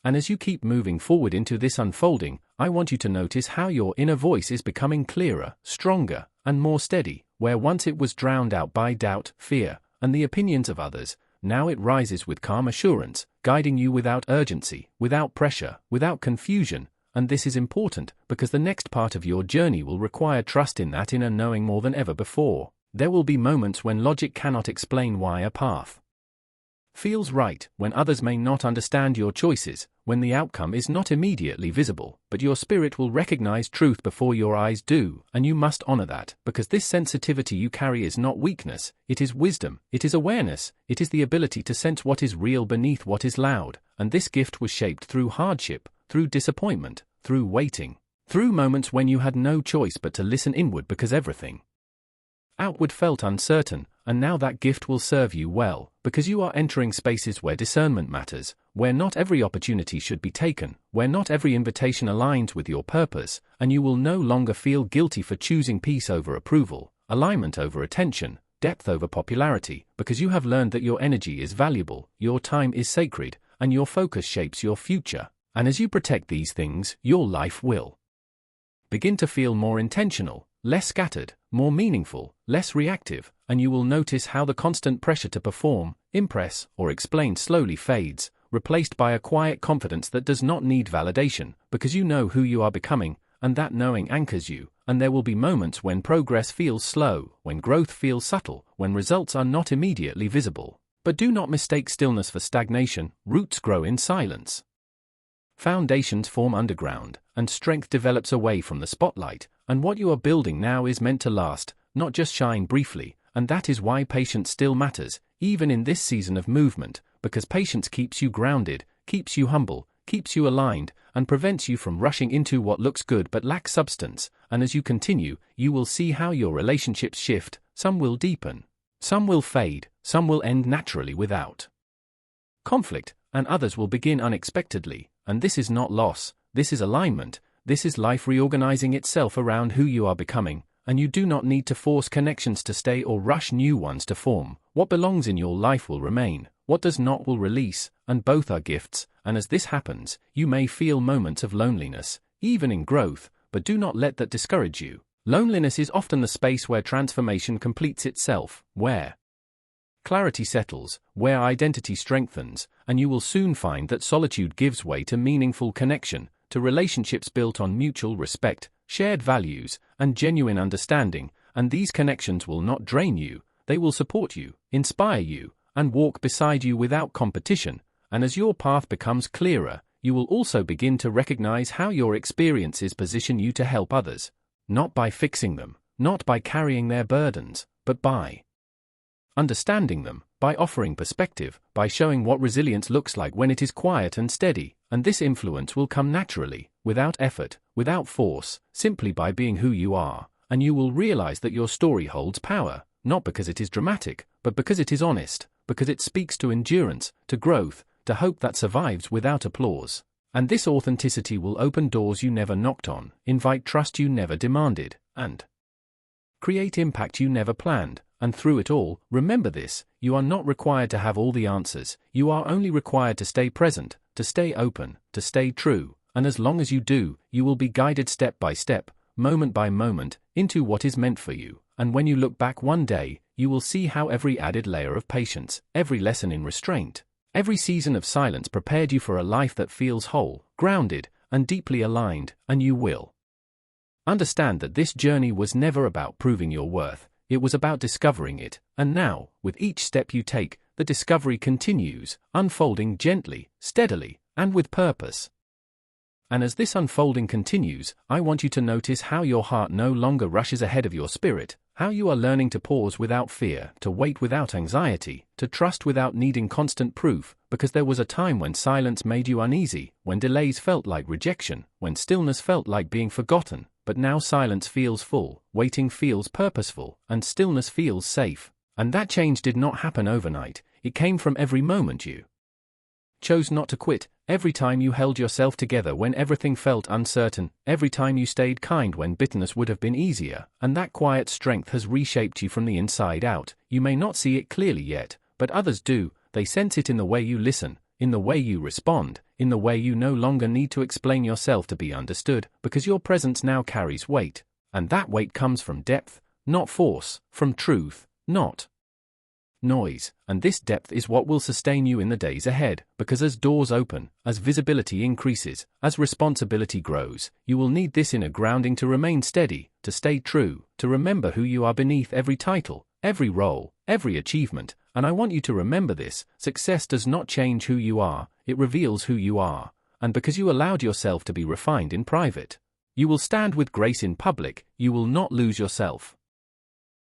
And as you keep moving forward into this unfolding, I want you to notice how your inner voice is becoming clearer, stronger, and more steady. Where once it was drowned out by doubt, fear, and the opinions of others, now it rises with calm assurance, guiding you without urgency, without pressure, without confusion. And this is important, because the next part of your journey will require trust in that inner knowing more than ever before. There will be moments when logic cannot explain why a path feels right, when others may not understand your choices, when the outcome is not immediately visible, but your spirit will recognize truth before your eyes do, and you must honor that, because this sensitivity you carry is not weakness, it is wisdom, it is awareness, it is the ability to sense what is real beneath what is loud, and this gift was shaped through hardship, through disappointment, through waiting, through moments when you had no choice but to listen inward because everything outward felt uncertain, and now that gift will serve you well, because you are entering spaces where discernment matters, where not every opportunity should be taken, where not every invitation aligns with your purpose, and you will no longer feel guilty for choosing peace over approval, alignment over attention, depth over popularity, because you have learned that your energy is valuable, your time is sacred, and your focus shapes your future. And as you protect these things, your life will begin to feel more intentional, less scattered, more meaningful, less reactive, and you will notice how the constant pressure to perform, impress, or explain slowly fades, replaced by a quiet confidence that does not need validation, because you know who you are becoming, and that knowing anchors you. And there will be moments when progress feels slow, when growth feels subtle, when results are not immediately visible. But do not mistake stillness for stagnation. Roots grow in silence, foundations form underground, and strength develops away from the spotlight, and what you are building now is meant to last, not just shine briefly, and that is why patience still matters, even in this season of movement, because patience keeps you grounded, keeps you humble, keeps you aligned, and prevents you from rushing into what looks good but lacks substance. And as you continue, you will see how your relationships shift. Some will deepen, some will fade, some will end naturally without conflict, and others will begin unexpectedly. And this is not loss, this is alignment, this is life reorganizing itself around who you are becoming, and you do not need to force connections to stay or rush new ones to form. What belongs in your life will remain, what does not will release, and both are gifts. And as this happens, you may feel moments of loneliness, even in growth, but do not let that discourage you. Loneliness is often the space where transformation completes itself, where clarity settles, where identity strengthens, and you will soon find that solitude gives way to meaningful connection, to relationships built on mutual respect, shared values, and genuine understanding. And these connections will not drain you, they will support you, inspire you, and walk beside you without competition. And as your path becomes clearer, you will also begin to recognize how your experiences position you to help others, not by fixing them, not by carrying their burdens, but by understanding them, by offering perspective, by showing what resilience looks like when it is quiet and steady. And this influence will come naturally, without effort, without force, simply by being who you are. And you will realize that your story holds power, not because it is dramatic, but because it is honest, because it speaks to endurance, to growth, to hope that survives without applause. And this authenticity will open doors you never knocked on, invite trust you never demanded, and create impact you never planned. And through it all, remember this: you are not required to have all the answers, you are only required to stay present, to stay open, to stay true. And as long as you do, you will be guided step by step, moment by moment, into what is meant for you. And when you look back one day, you will see how every added layer of patience, every lesson in restraint, every season of silence prepared you for a life that feels whole, grounded, and deeply aligned. And you will understand that this journey was never about proving your worth, it was about discovering it. And now, with each step you take, the discovery continues, unfolding gently, steadily, and with purpose. And as this unfolding continues, I want you to notice how your heart no longer rushes ahead of your spirit, how you are learning to pause without fear, to wait without anxiety, to trust without needing constant proof, because there was a time when silence made you uneasy, when delays felt like rejection, when stillness felt like being forgotten. But now silence feels full, waiting feels purposeful, and stillness feels safe. And that change did not happen overnight, it came from every moment you chose not to quit, every time you held yourself together when everything felt uncertain, every time you stayed kind when bitterness would have been easier. And that quiet strength has reshaped you from the inside out. You may not see it clearly yet, but others do. They sense it in the way you listen, in the way you respond, in the way you no longer need to explain yourself to be understood, because your presence now carries weight. And that weight comes from depth, not force, from truth, not noise. And this depth is what will sustain you in the days ahead, because as doors open, as visibility increases, as responsibility grows, you will need this inner grounding to remain steady, to stay true, to remember who you are beneath every title, every role, every achievement. And I want you to remember this: success does not change who you are, it reveals who you are. And because you allowed yourself to be refined in private, you will stand with grace in public, you will not lose yourself.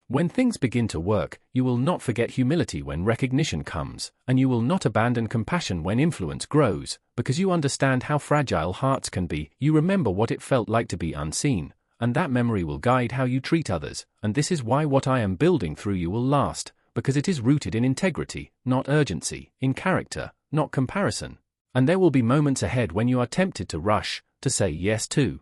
When things begin to work, you will not forget humility when recognition comes, and you will not abandon compassion when influence grows, because you understand how fragile hearts can be. You remember what it felt like to be unseen, and that memory will guide how you treat others. And this is why what I am building through you will last, because it is rooted in integrity, not urgency, in character, not comparison. And there will be moments ahead when you are tempted to rush, to say yes too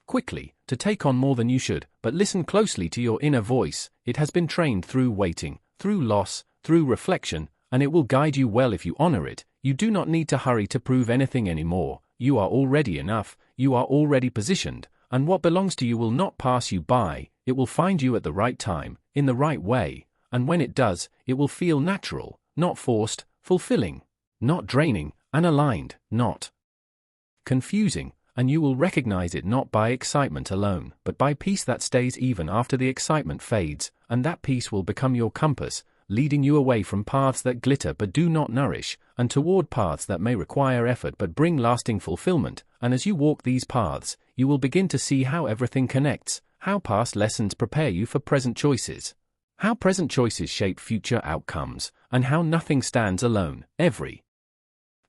quickly, to take on more than you should, but listen closely to your inner voice. It has been trained through waiting, through loss, through reflection, and it will guide you well if you honor it. You do not need to hurry to prove anything anymore. You are already enough, you are already positioned, and what belongs to you will not pass you by. It will find you at the right time, in the right way, and when it does, it will feel natural, not forced, fulfilling, not draining, and aligned, not confusing. And you will recognize it not by excitement alone, but by peace that stays even after the excitement fades, and that peace will become your compass, leading you away from paths that glitter but do not nourish, and toward paths that may require effort but bring lasting fulfillment. And as you walk these paths, you will begin to see how everything connects, how past lessons prepare you for present choices, how present choices shape future outcomes, and how nothing stands alone. Every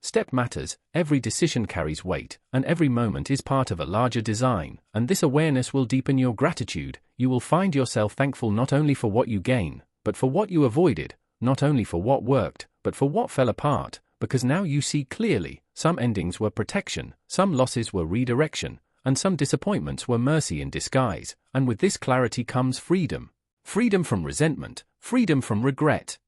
step matters, every decision carries weight, and every moment is part of a larger design. And this awareness will deepen your gratitude. You will find yourself thankful not only for what you gain, but for what you avoided, not only for what worked, but for what fell apart, because now you see clearly. Some endings were protection, some losses were redirection, and some disappointments were mercy in disguise. And with this clarity comes freedom. Freedom from resentment, freedom from regret,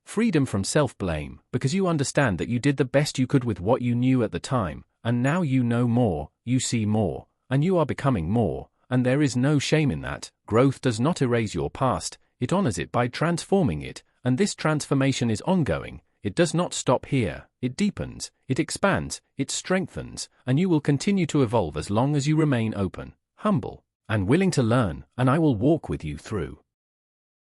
freedom from self-blame, because you understand that you did the best you could with what you knew at the time, and now you know more, you see more, and you are becoming more, and there is no shame in that. Growth does not erase your past, it honors it by transforming it, and this transformation is ongoing. It does not stop here, it deepens, it expands, it strengthens, and you will continue to evolve as long as you remain open, humble, and willing to learn, and I will walk with you through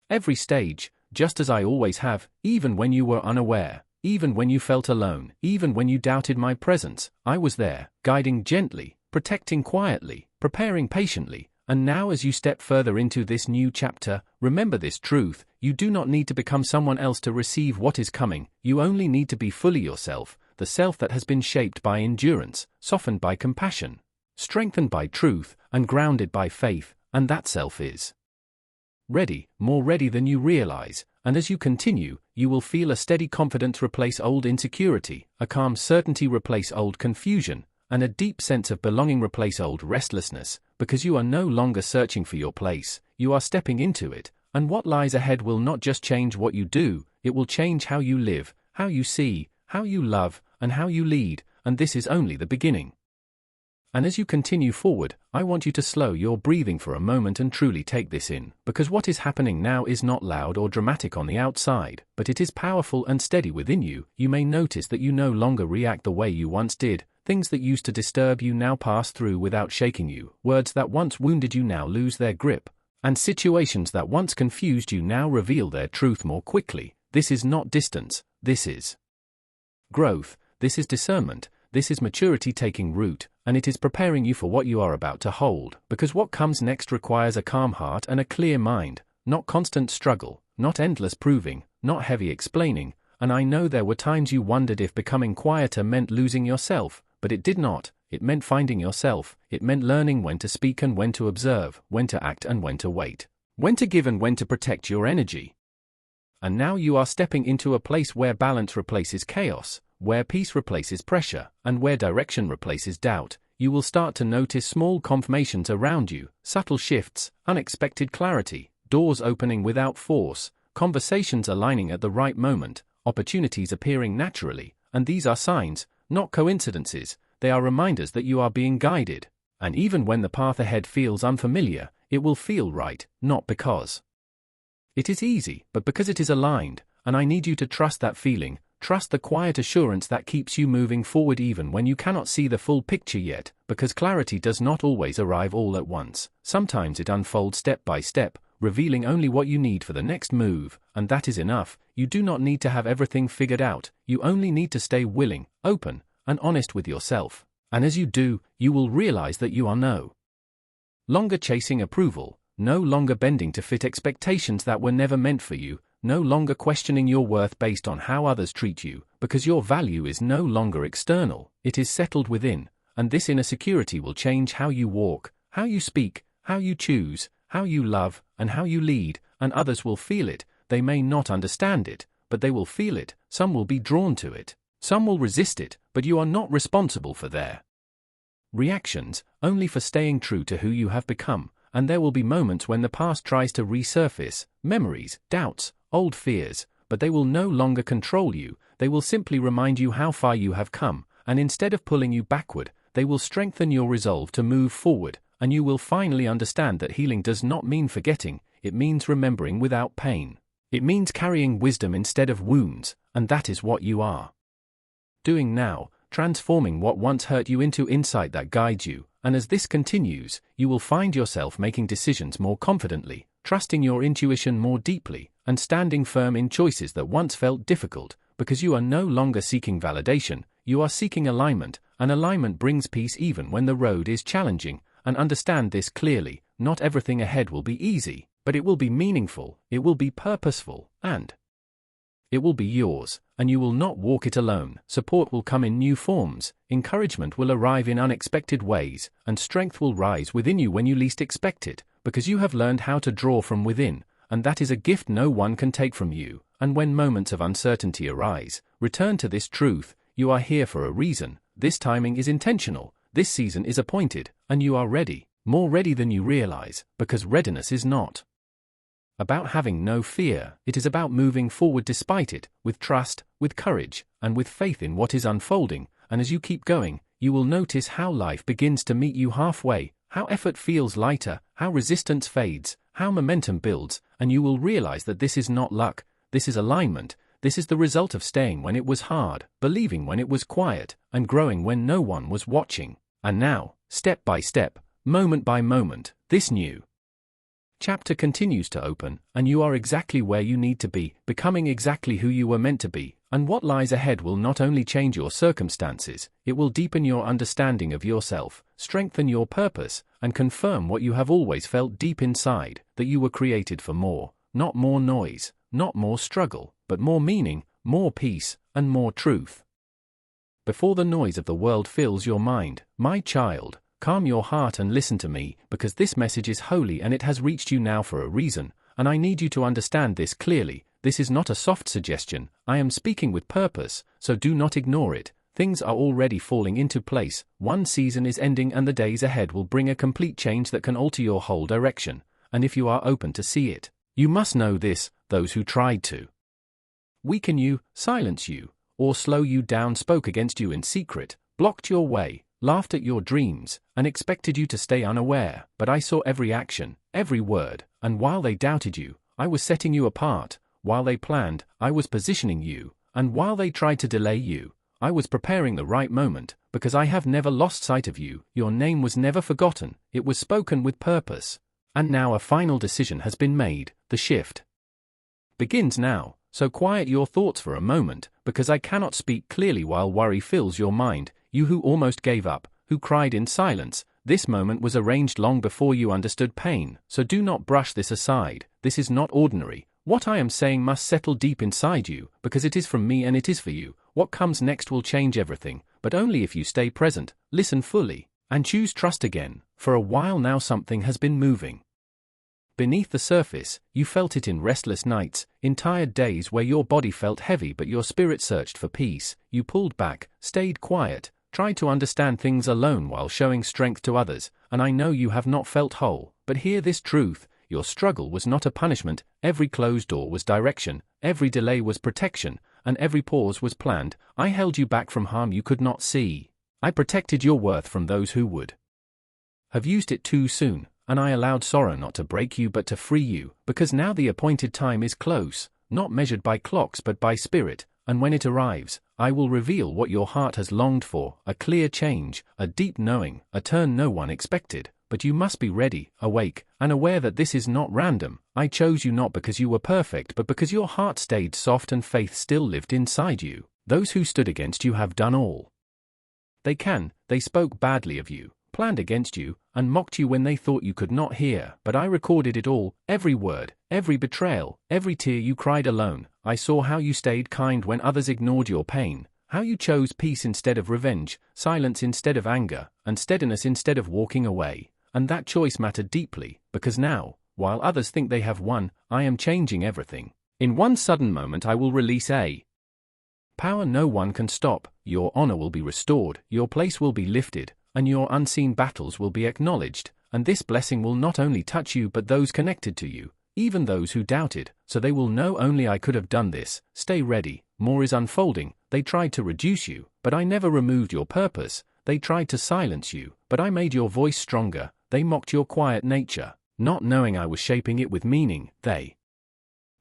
every stage, just as I always have, even when you were unaware, even when you felt alone, even when you doubted my presence. I was there, guiding gently, protecting quietly, preparing patiently. And now as you step further into this new chapter, remember this truth: you do not need to become someone else to receive what is coming. You only need to be fully yourself, the self that has been shaped by endurance, softened by compassion, strengthened by truth, and grounded by faith. And that self is ready, more ready than you realize. And as you continue, you will feel a steady confidence replace old insecurity, a calm certainty replace old confusion, and a deep sense of belonging replace old restlessness, because you are no longer searching for your place, you are stepping into it. And what lies ahead will not just change what you do, it will change how you live, how you see, how you love, and how you lead. And this is only the beginning. And as you continue forward, I want you to slow your breathing for a moment and truly take this in, because what is happening now is not loud or dramatic on the outside, but it is powerful and steady within you. You may notice that you no longer react the way you once did. Things that used to disturb you now pass through without shaking you. Words that once wounded you now lose their grip. And situations that once confused you now reveal their truth more quickly. This is not distance, this is growth, this is discernment, this is maturity taking root, and it is preparing you for what you are about to hold. Because what comes next requires a calm heart and a clear mind, not constant struggle, not endless proving, not heavy explaining. And I know there were times you wondered if becoming quieter meant losing yourself, but it did not. It meant finding yourself. It meant learning when to speak and when to observe, when to act and when to wait, when to give and when to protect your energy. And now you are stepping into a place where balance replaces chaos, where peace replaces pressure, and where direction replaces doubt. You will start to notice small confirmations around you, subtle shifts, unexpected clarity, doors opening without force, conversations aligning at the right moment, opportunities appearing naturally, and these are signs, not coincidences. They are reminders that you are being guided. And even when the path ahead feels unfamiliar, it will feel right, not because it is easy, but because it is aligned. And I need you to trust that feeling, trust the quiet assurance that keeps you moving forward even when you cannot see the full picture yet, because clarity does not always arrive all at once. Sometimes it unfolds step by step, revealing only what you need for the next move, and that is enough. You do not need to have everything figured out, you only need to stay willing, open, and honest with yourself. And as you do, you will realize that you are no longer chasing approval, no longer bending to fit expectations that were never meant for you, no longer questioning your worth based on how others treat you, because your value is no longer external, it is settled within, and this inner security will change how you walk, how you speak, how you choose, how you love, and how you lead, and others will feel it. They may not understand it, but they will feel it. Some will be drawn to it, some will resist it, but you are not responsible for their reactions, only for staying true to who you have become. And there will be moments when the past tries to resurface, memories, doubts, old fears, but they will no longer control you. They will simply remind you how far you have come, and instead of pulling you backward, they will strengthen your resolve to move forward, and you will finally understand that healing does not mean forgetting, it means remembering without pain. It means carrying wisdom instead of wounds, and that is what you are doing now, transforming what once hurt you into insight that guides you. And as this continues, you will find yourself making decisions more confidently, trusting your intuition more deeply, and standing firm in choices that once felt difficult, because you are no longer seeking validation, you are seeking alignment, and alignment brings peace even when the road is challenging. And understand this clearly, not everything ahead will be easy, but it will be meaningful, it will be purposeful, and it will be yours, and you will not walk it alone. Support will come in new forms, encouragement will arrive in unexpected ways, and strength will rise within you when you least expect it, because you have learned how to draw from within, and that is a gift no one can take from you. And when moments of uncertainty arise, return to this truth: you are here for a reason, this timing is intentional, this season is appointed, and you are ready, more ready than you realize, because readiness is not about having no fear, it is about moving forward despite it, with trust, with courage, and with faith in what is unfolding. And as you keep going, you will notice how life begins to meet you halfway, how effort feels lighter, how resistance fades, how momentum builds, and you will realize that this is not luck, this is alignment, this is the result of staying when it was hard, believing when it was quiet, and growing when no one was watching. And now, step by step, moment by moment, this new chapter continues to open, and you are exactly where you need to be, becoming exactly who you were meant to be. And what lies ahead will not only change your circumstances, it will deepen your understanding of yourself, strengthen your purpose, and confirm what you have always felt deep inside, that you were created for more, not more noise, not more struggle, but more meaning, more peace, and more truth. Before the noise of the world fills your mind, my child, calm your heart and listen to me, because this message is holy and it has reached you now for a reason, and I need you to understand this clearly. This is not a soft suggestion, I am speaking with purpose, so do not ignore it. Things are already falling into place, one season is ending and the days ahead will bring a complete change that can alter your whole direction, and if you are open to see it, you must know this: those who tried to weaken you, silence you, or slow you down spoke against you in secret, blocked your way, laughed at your dreams, and expected you to stay unaware. But I saw every action, every word, and while they doubted you, I was setting you apart. While they planned, I was positioning you, and while they tried to delay you, I was preparing the right moment, because I have never lost sight of you. Your name was never forgotten, it was spoken with purpose. And now a final decision has been made. The shift begins now, so quiet your thoughts for a moment, because I cannot speak clearly while worry fills your mind. You who almost gave up, who cried in silence, this moment was arranged long before you understood pain, so do not brush this aside. This is not ordinary. What I am saying must settle deep inside you, because it is from me and it is for you. What comes next will change everything, but only if you stay present, listen fully, and choose trust again. For a while now something has been moving beneath the surface. You felt it in restless nights, in tired days where your body felt heavy but your spirit searched for peace. You pulled back, stayed quiet, tried to understand things alone while showing strength to others, and I know you have not felt whole. But hear this truth: your struggle was not a punishment, every closed door was direction, every delay was protection, and every pause was planned. I held you back from harm you could not see. I protected your worth from those who would have used it too soon, and I allowed sorrow not to break you but to free you, because now the appointed time is close, not measured by clocks but by spirit, and when it arrives, I will reveal what your heart has longed for, a clear change, a deep knowing, a turn no one expected. But you must be ready, awake, and aware that this is not random. I chose you not because you were perfect but because your heart stayed soft and faith still lived inside you. Those who stood against you have done all they spoke badly of you, planned against you, and mocked you when they thought you could not hear. But I recorded it all, every word, every betrayal, every tear you cried alone. I saw how you stayed kind when others ignored your pain, how you chose peace instead of revenge, silence instead of anger, and steadiness instead of walking away. And that choice mattered deeply, because now, while others think they have won, I am changing everything. In one sudden moment I will release a power no one can stop. Your honor will be restored, your place will be lifted, and your unseen battles will be acknowledged, and this blessing will not only touch you but those connected to you, even those who doubted, so they will know only I could have done this. Stay ready, more is unfolding. They tried to reduce you, but I never removed your purpose. They tried to silence you, but I made your voice stronger. They mocked your quiet nature, not knowing I was shaping it with meaning. They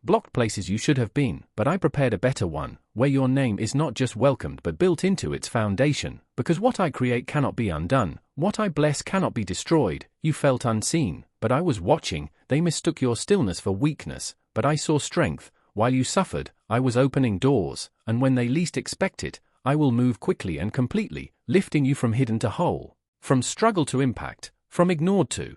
blocked places you should have been, but I prepared a better one, where your name is not just welcomed but built into its foundation, because what I create cannot be undone, what I bless cannot be destroyed. You felt unseen, but I was watching. They mistook your stillness for weakness, but I saw strength. While you suffered, I was opening doors, and when they least expect it, I will move quickly and completely, lifting you from hidden to whole, from struggle to impact, from ignored to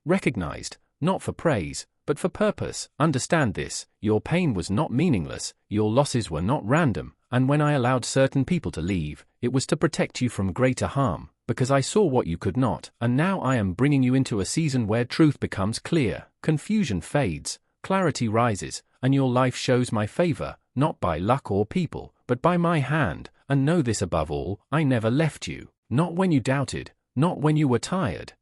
recognized, not for praise, but for purpose. Understand this, your pain was not meaningless, your losses were not random, and when I allowed certain people to leave, it was to protect you from greater harm, because I saw what you could not. And now I am bringing you into a season where truth becomes clear, confusion fades, clarity rises, and your life shows my favor, not by luck or people, but by my hand. And know this above all, I never left you, not when you doubted, not when you were tired,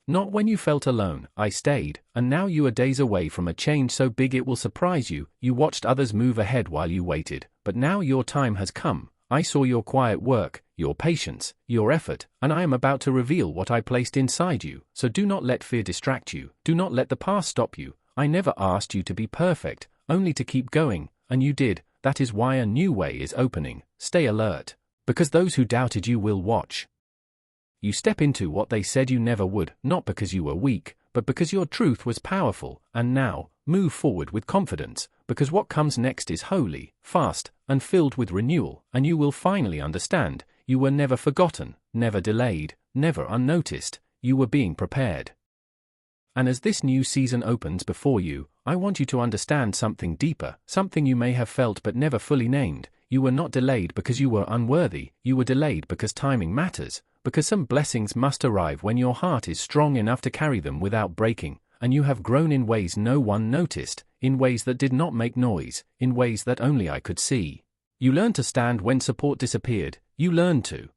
not when you felt alone. I stayed, and now you are days away from a change so big it will surprise you. You watched others move ahead while you waited, but now your time has come. I saw your quiet work, your patience, your effort, and I am about to reveal what I placed inside you. So do not let fear distract you, do not let the past stop you. I never asked you to be perfect, only to keep going, and you did. That is why a new way is opening. Stay alert, because those who doubted you will watch you step into what they said you never would, not because you were weak, but because your truth was powerful. And now, move forward with confidence, because what comes next is holy, fast, and filled with renewal, and you will finally understand, you were never forgotten, never delayed, never unnoticed, you were being prepared. And as this new season opens before you, I want you to understand something deeper, something you may have felt but never fully named. You were not delayed because you were unworthy, you were delayed because timing matters, because some blessings must arrive when your heart is strong enough to carry them without breaking, and you have grown in ways no one noticed, in ways that did not make noise, in ways that only I could see. You learned to stand when support disappeared, you learned to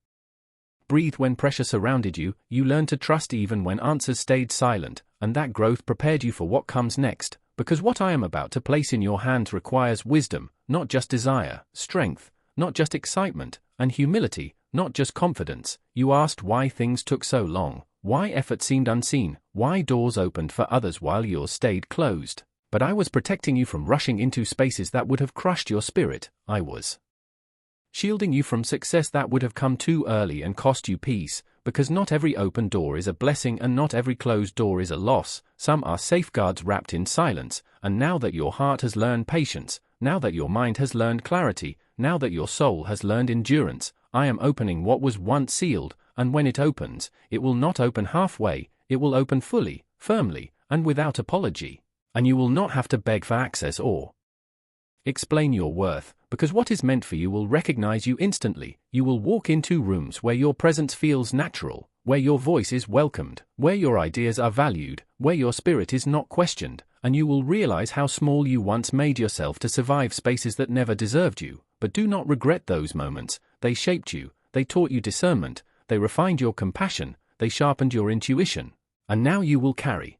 breathe when pressure surrounded you, you learned to trust even when answers stayed silent, and that growth prepared you for what comes next, because what I am about to place in your hands requires wisdom, not just desire, strength, not just excitement, and humility, not just confidence. You asked why things took so long, why effort seemed unseen, why doors opened for others while yours stayed closed. But I was protecting you from rushing into spaces that would have crushed your spirit. I was shielding you from success that would have come too early and cost you peace, because not every open door is a blessing and not every closed door is a loss. Some are safeguards wrapped in silence, and now that your heart has learned patience, now that your mind has learned clarity, now that your soul has learned endurance, I am opening what was once sealed, and when it opens, it will not open halfway, it will open fully, firmly, and without apology. And you will not have to beg for access or explain your worth, because what is meant for you will recognize you instantly. You will walk into rooms where your presence feels natural, where your voice is welcomed, where your ideas are valued, where your spirit is not questioned, and you will realize how small you once made yourself to survive spaces that never deserved you. But do not regret those moments. They shaped you, they taught you discernment, they refined your compassion, they sharpened your intuition, and now you will carry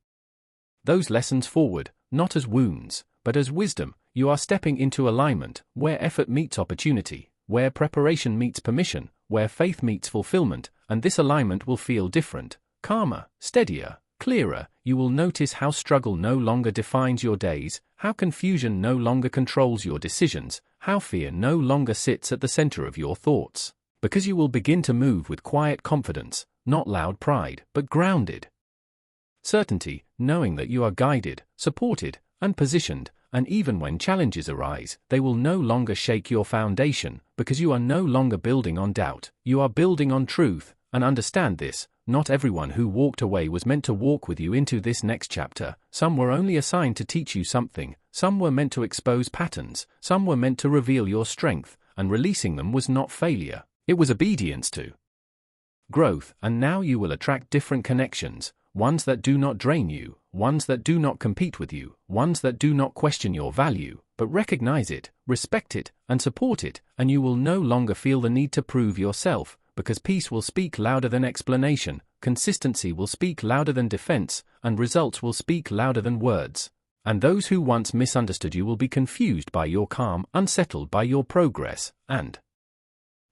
those lessons forward, not as wounds, but as wisdom. You are stepping into alignment, where effort meets opportunity, where preparation meets permission, where faith meets fulfillment, and this alignment will feel different, calmer, steadier, clearer. You will notice how struggle no longer defines your days, how confusion no longer controls your decisions, how fear no longer sits at the center of your thoughts. Because you will begin to move with quiet confidence, not loud pride, but grounded certainty, knowing that you are guided, supported, and positioned, and even when challenges arise, they will no longer shake your foundation, because you are no longer building on doubt, you are building on truth. And understand this, not everyone who walked away was meant to walk with you into this next chapter. Some were only assigned to teach you something, some were meant to expose patterns, some were meant to reveal your strength, and releasing them was not failure, it was obedience to growth. And now you will attract different connections, ones that do not drain you, ones that do not compete with you, ones that do not question your value, but recognize it, respect it, and support it, and you will no longer feel the need to prove yourself, because peace will speak louder than explanation, consistency will speak louder than defense, and results will speak louder than words. And those who once misunderstood you will be confused by your calm, unsettled by your progress, and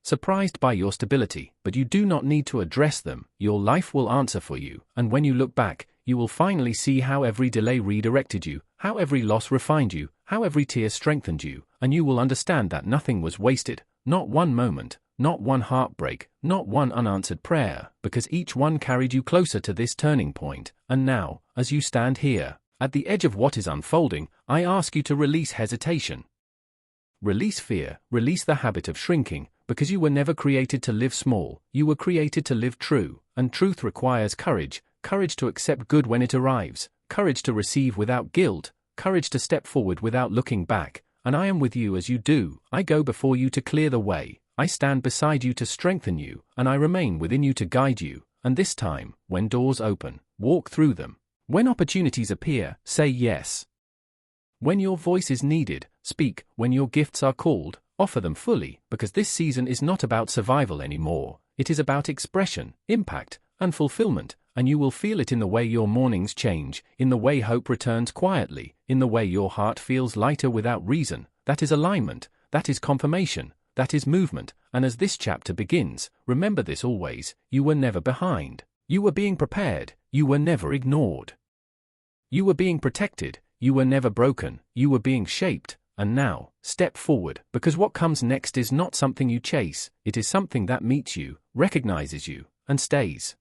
surprised by your stability. But you do not need to address them, your life will answer for you, and when you look back, you will finally see how every delay redirected you, how every loss refined you, how every tear strengthened you, and you will understand that nothing was wasted, not one moment, not one heartbreak, not one unanswered prayer, because each one carried you closer to this turning point. And now, as you stand here, at the edge of what is unfolding, I ask you to release hesitation. Release fear, release the habit of shrinking, because you were never created to live small, you were created to live true, and truth requires courage, courage to accept good when it arrives, courage to receive without guilt, courage to step forward without looking back, and I am with you as you do. I go before you to clear the way, I stand beside you to strengthen you, and I remain within you to guide you. And this time, when doors open, walk through them. When opportunities appear, say yes. When your voice is needed, speak. When your gifts are called, offer them fully, because this season is not about survival anymore. It is about expression, impact, and fulfillment, and you will feel it in the way your mornings change, in the way hope returns quietly, in the way your heart feels lighter without reason. That is alignment, that is confirmation, that is movement. And as this chapter begins, remember this always: you were never behind. You were being prepared, you were never ignored. You were being protected, you were never broken, you were being shaped. And now, step forward, because what comes next is not something you chase, it is something that meets you, recognizes you, and stays.